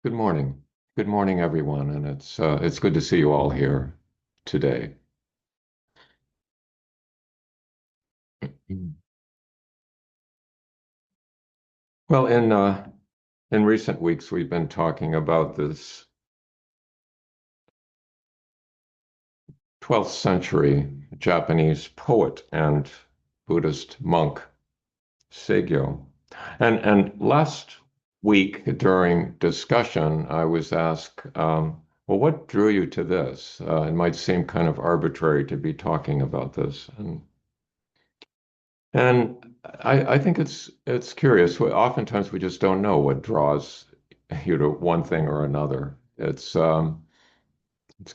Good morning. Good morning, everyone, and it's good to see you all here today. Well, in recent weeks, we've been talking about this 12th century Japanese poet and Buddhist monk Saigyo. And last week during discussion, I was asked, well, what drew you to this? It might seem kind of arbitrary to be talking about this, and I think it's curious. Oftentimes we just don't know what draws you to one thing or another. It's kind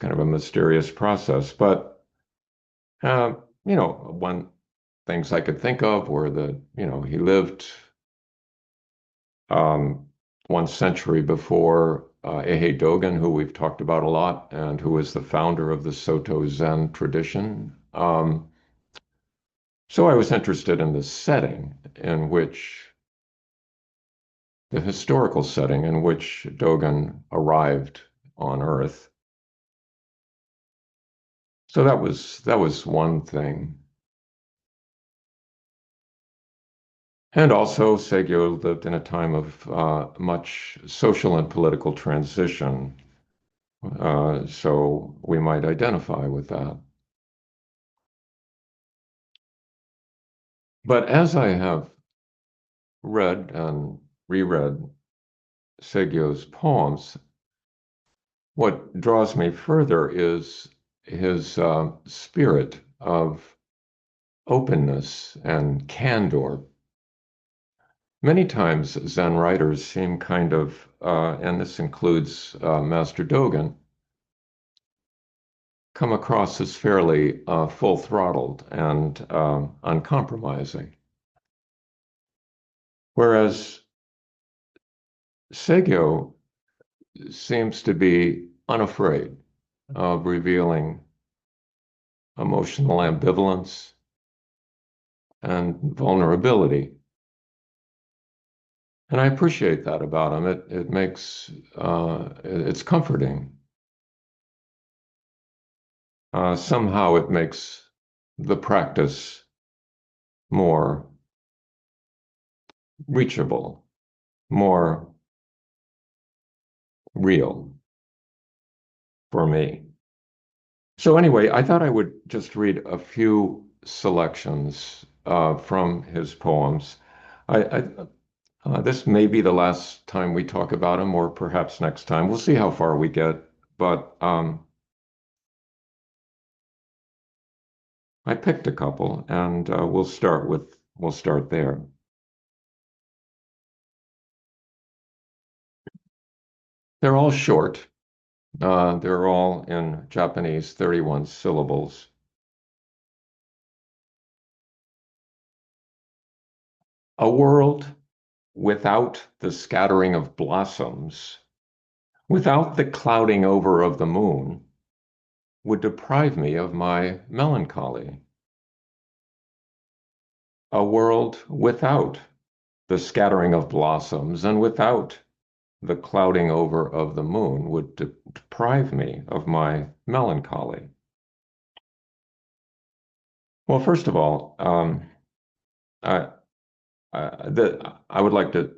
of a mysterious process. But one things I could think of were that, he lived um, 1 century before Eihei Dogen, who we've talked about a lot, and who was the founder of the Soto Zen tradition. So I was interested in the setting in which the historical setting in which Dogen arrived on Earth. So that was one thing. And also, Saigyo lived in a time of much social and political transition, so we might identify with that. But as I have read and reread Saigyo's poems, what draws me further is his spirit of openness and candor. Many times, Zen writers seem kind of, and this includes Master Dogen, come across as fairly full-throttled and uncompromising. Whereas Saigyo seems to be unafraid of revealing emotional ambivalence and vulnerability. And I appreciate that about him. It makes it's comforting. Somehow it makes the practice more reachable, more real for me. So anyway, I thought I would just read a few selections from his poems. This may be the last time we talk about him, or perhaps next time. We'll see how far we get. But I picked a couple, and we'll start there. They're all short. They're all in Japanese, 31 syllables. A world without the scattering of blossoms, without the clouding over of the moon, would deprive me of my melancholy. A world without the scattering of blossoms and without the clouding over of the moon would deprive me of my melancholy. Well, first of all, I, I would like to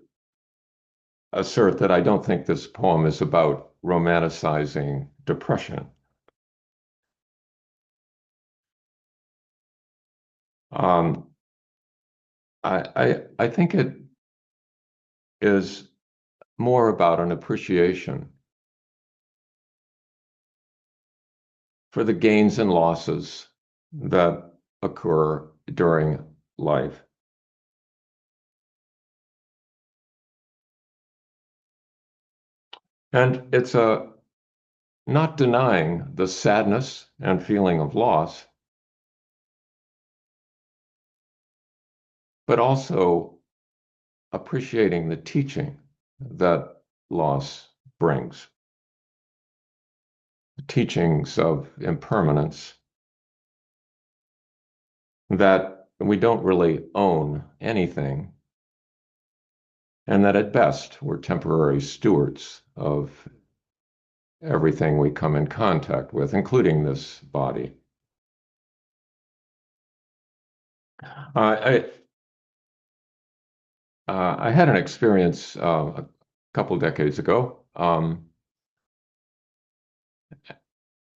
assert that I don't think this poem is about romanticizing depression. Um, I think it is more about an appreciation for the gains and losses that occur during life. And it's a not denying the sadness and feeling of loss, but also appreciating the teaching that loss brings. The teachings of impermanence, that we don't really own anything, and that at best we're temporary stewards of everything we come in contact with, including this body. I I had an experience a couple decades ago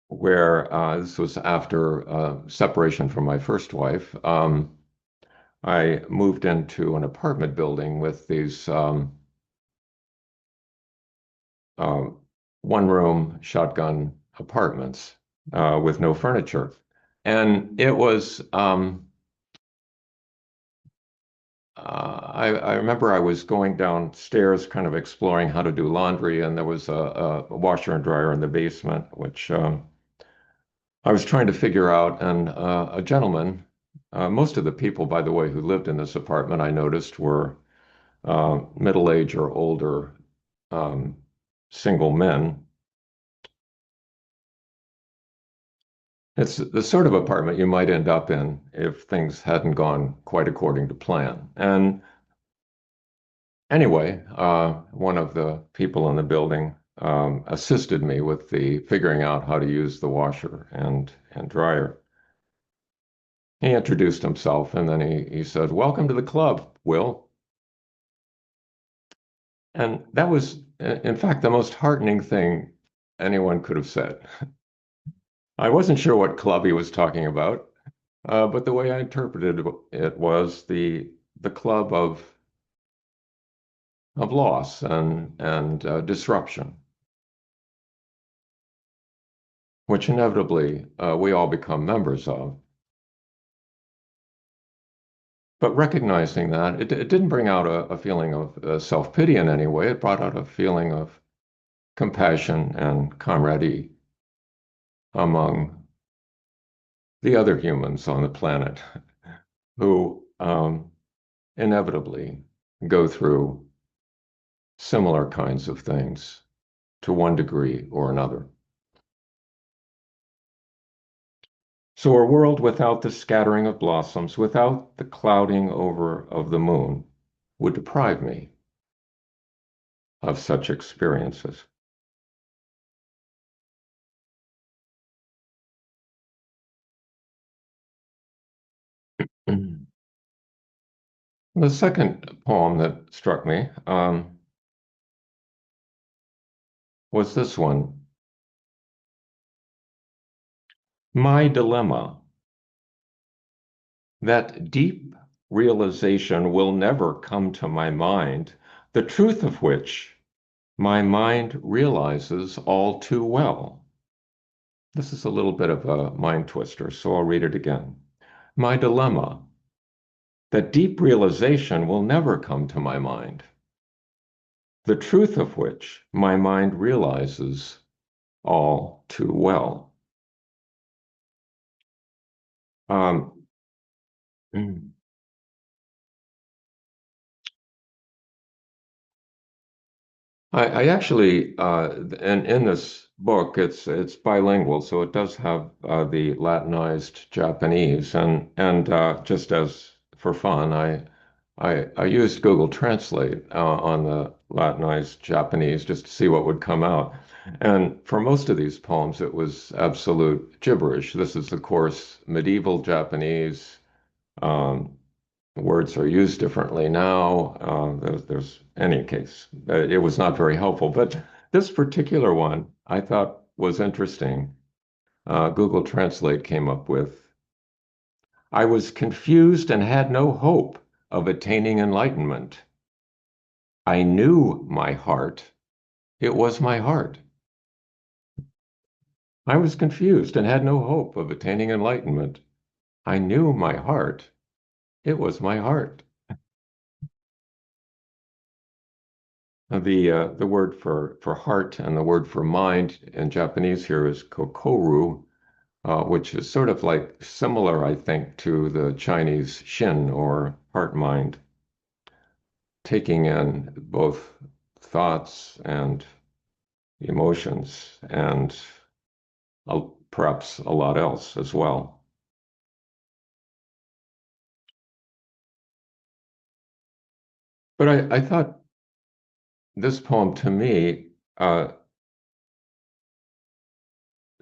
where this was after separation from my first wife. I moved into an apartment building with these uh, one-room shotgun apartments with no furniture. And it was, I remember I was going downstairs kind of exploring how to do laundry, and there was a washer and dryer in the basement, which I was trying to figure out. And a gentleman, most of the people, by the way, who lived in this apartment, I noticed were middle age or older um, single men. It's the sort of apartment you might end up in if things hadn't gone quite according to plan. And anyway, one of the people in the building assisted me with the figuring out how to use the washer and dryer. He introduced himself and then he said, "Welcome to the club, Will." And that was, in fact, the most heartening thing anyone could have said. I wasn't sure what club he was talking about, but the way I interpreted it was the club of loss and disruption, which inevitably we all become members of. But recognizing that, it didn't bring out a feeling of self-pity in any way. It brought out a feeling of compassion and camaraderie among the other humans on the planet who inevitably go through similar kinds of things to one degree or another. So a world without the scattering of blossoms, without the clouding over of the moon, would deprive me of such experiences. The second poem that struck me was this one. My dilemma, that deep realization will never come to my mind, the truth of which my mind realizes all too well. This is a little bit of a mind twister, so I'll read it again. My dilemma, that deep realization will never come to my mind, the truth of which my mind realizes all too well. Um, I actually, in this book, it's bilingual, so it does have the Latinized Japanese, and just as for fun, I used Google Translate on the Latinized Japanese just to see what would come out. And for most of these poems, it was absolute gibberish. This is, of course, medieval Japanese. Um, Words are used differently now. There's any case. It was not very helpful. But this particular one I thought was interesting. Google Translate came up with, I was confused and had no hope of attaining enlightenment. I knew my heart. It was my heart. I was confused and had no hope of attaining enlightenment. I knew my heart. It was my heart. The word for heart and the word for mind in Japanese here is kokoru, which is sort of like similar, I think, to the Chinese shin or heart mind, taking in both thoughts and emotions and perhaps a lot else as well. But I thought this poem to me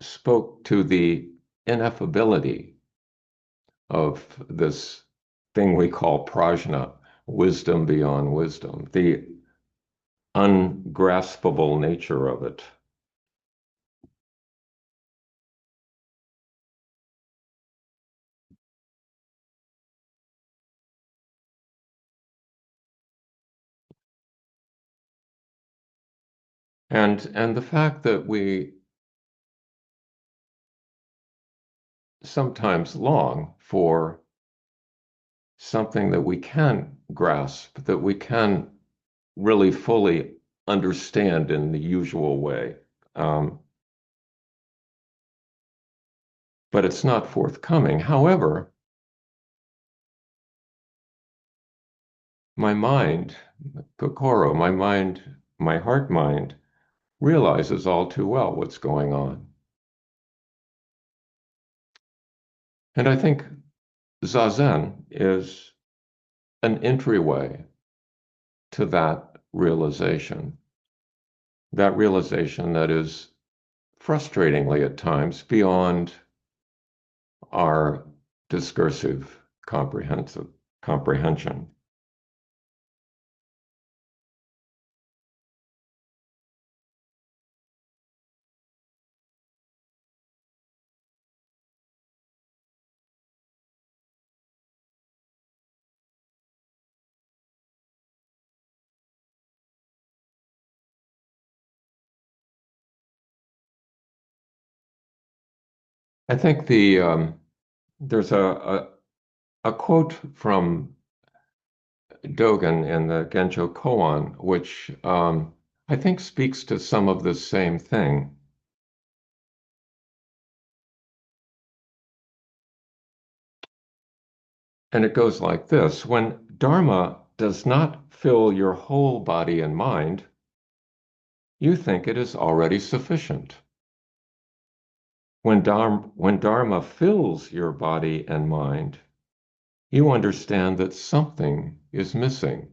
spoke to the ineffability of this thing we call prajna, wisdom beyond wisdom, the ungraspable nature of it. And the fact that we sometimes long for something that we can grasp, that we can really fully understand in the usual way. Um, but it's not forthcoming. However, my mind, Kokoro, my mind, my heart mind, realizes all too well what's going on. And I think Zazen is an entryway to that realization that is frustratingly at times beyond our discursive comprehension. I think there's a quote from Dogen in the Genjo Koan, which I think speaks to some of the same thing. And it goes like this: when dharma does not fill your whole body and mind, you think it is already sufficient. When dharma fills your body and mind, you understand that something is missing.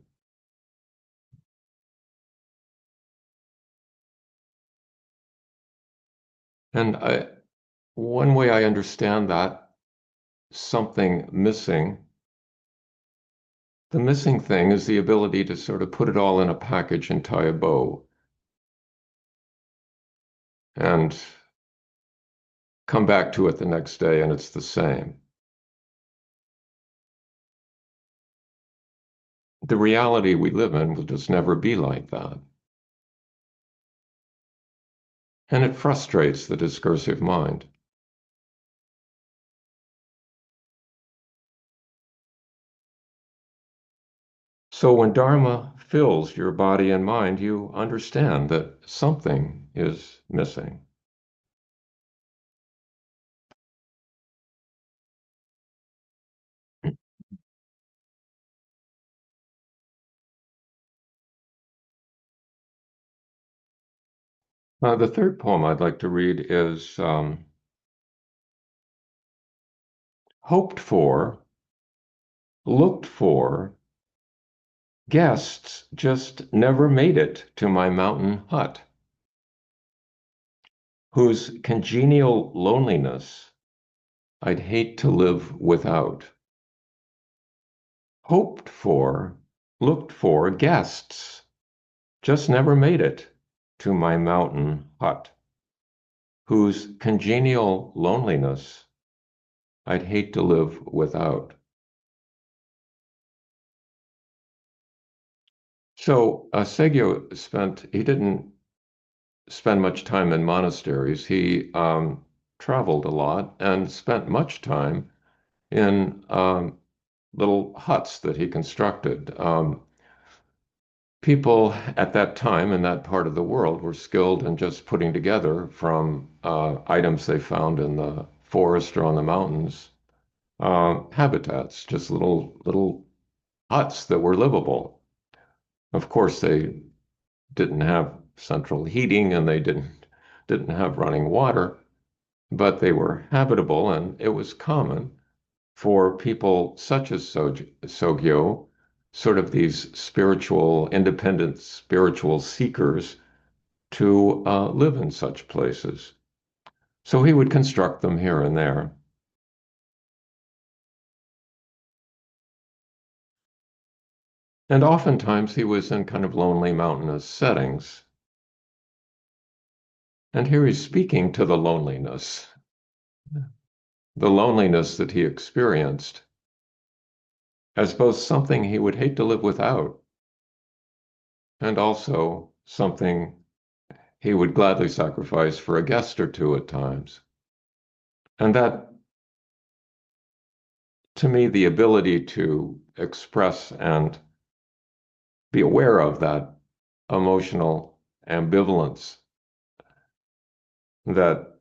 And one way I understand that something missing, the missing thing is the ability to sort of put it all in a package and tie a bow and come back to it the next day and it's the same. The reality we live in will just never be like that. And it frustrates the discursive mind. So when Dharma fills your body and mind, you understand that something is missing. The third poem I'd like to read is hoped for, looked for, guests just never made it to my mountain hut, whose congenial loneliness I'd hate to live without. Hoped for, looked for guests just never made it to my mountain hut, whose congenial loneliness I'd hate to live without. So Saigyo he didn't spend much time in monasteries. He traveled a lot and spent much time in little huts that he constructed. People at that time in that part of the world were skilled in just putting together from items they found in the forest or on the mountains, habitats, just little huts that were livable. Of course, they didn't have central heating and they didn't have running water, but they were habitable, and it was common for people such as Sogyo sort of these spiritual, independent spiritual seekers to live in such places. So he would construct them here and there. And oftentimes he was in kind of lonely mountainous settings. And here he's speaking to the loneliness that he experienced as both something he would hate to live without and also something he would gladly sacrifice for a guest or two at times. And that, to me, the ability to express and be aware of that emotional ambivalence that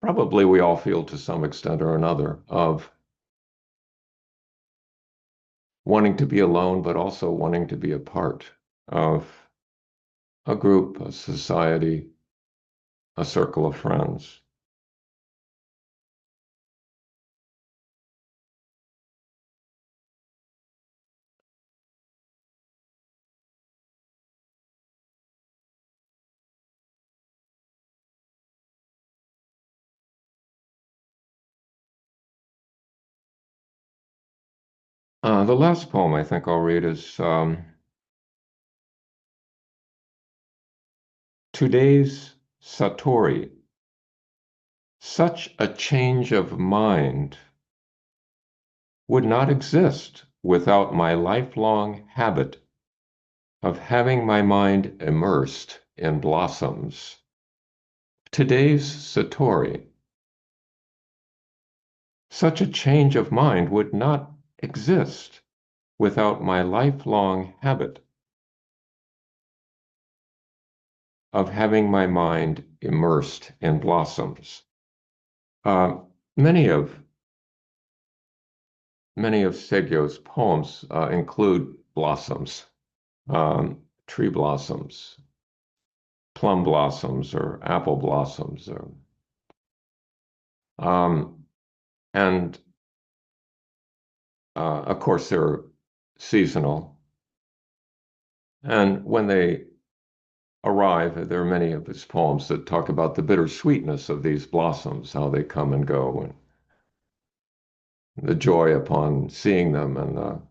probably we all feel to some extent or another of wanting to be alone, but also wanting to be a part of a group, a society, a circle of friends. The last poem I think I'll read is Today's Satori. Such a change of mind would not exist without my lifelong habit of having my mind immersed in blossoms. Today's Satori. Such a change of mind would not exist without my lifelong habit of having my mind immersed in blossoms. Uh, many of Saigyo's poems include blossoms, tree blossoms, plum blossoms, or apple blossoms, or and of course they're seasonal. And when they arrive, there are many of his poems that talk about the bittersweetness of these blossoms, how they come and go, and the joy upon seeing them, and the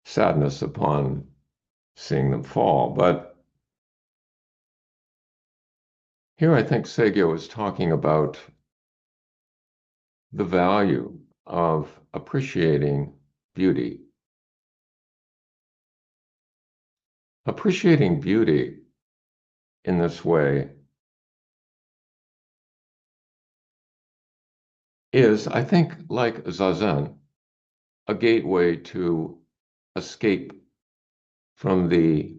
sadness upon seeing them fall. But here I think Saigyo is talking about the value of appreciating beauty. Appreciating beauty in this way is, I think, like Zazen, a gateway to escape from the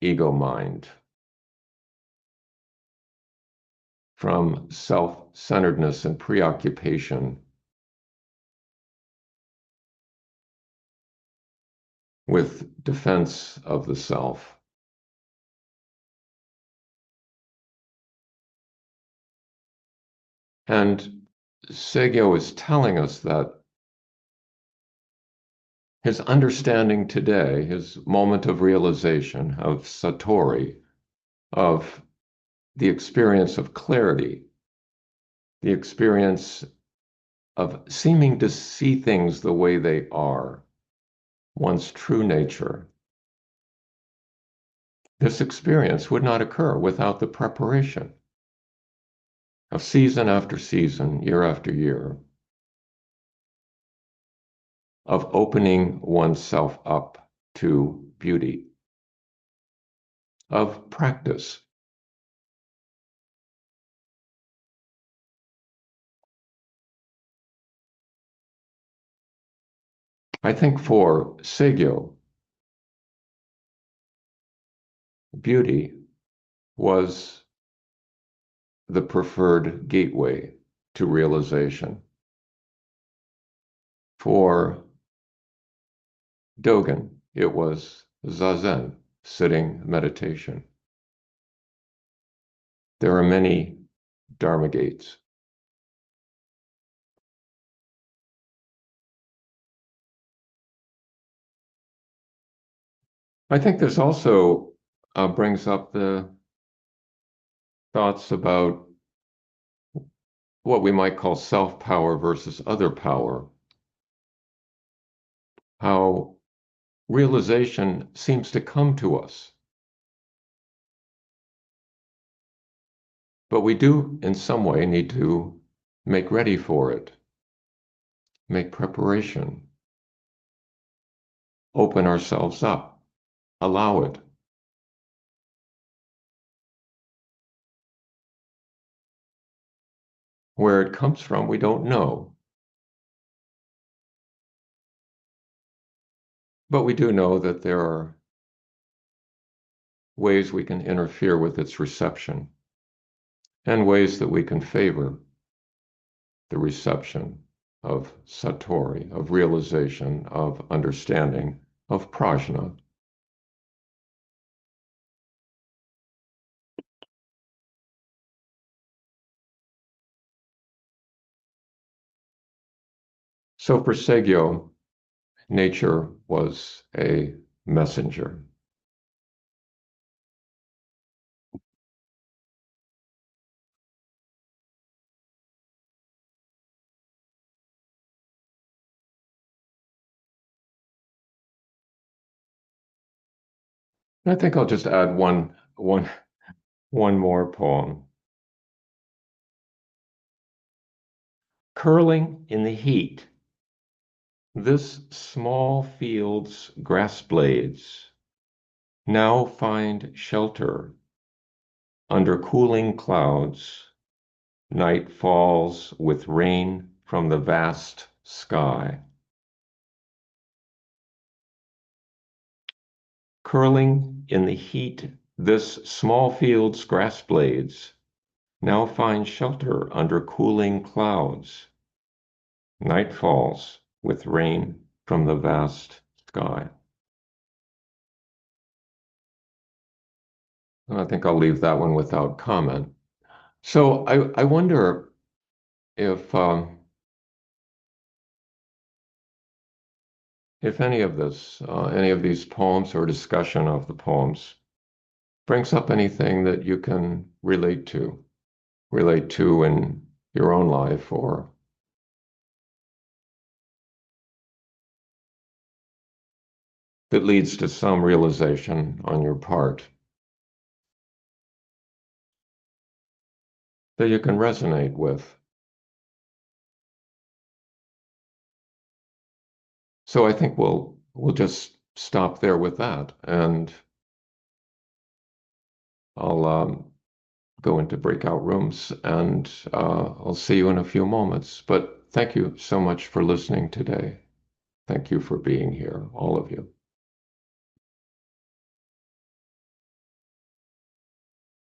ego mind, from self-centeredness and preoccupation with defense of the self. And Saigyo is telling us that his understanding today, his moment of realization of Satori, of the experience of clarity, the experience of seeming to see things the way they are, one's true nature. This experience would not occur without the preparation of season after season, year after year, of opening oneself up to beauty, of practice. I think for Saigyo, beauty was the preferred gateway to realization. For Dogen, it was Zazen, sitting meditation. There are many Dharma gates. I think this also brings up the thoughts about what we might call self-power versus other power, how realization seems to come to us. But we do, in some way, need to make ready for it, make preparation, open ourselves up, allow it. Where it comes from, we don't know. But we do know that there are ways we can interfere with its reception and ways that we can favor the reception of satori, of realization, of understanding, of prajna. So for Saigyo, nature was a messenger. I think I'll just add one more poem. Curling in the heat, this small field's grass blades now find shelter under cooling clouds. Night falls with rain from the vast sky. Curling in the heat, this small field's grass blades now find shelter under cooling clouds. Night falls with rain from the vast sky. I think I'll leave that one without comment. So I wonder if any of these poems or discussion of the poems brings up anything that you can relate to in your own life, or that leads to some realization on your part that you can resonate with. So I think we'll just stop there with that, and I'll go into breakout rooms, and I'll see you in a few moments. But thank you so much for listening today. Thank you for being here, all of you.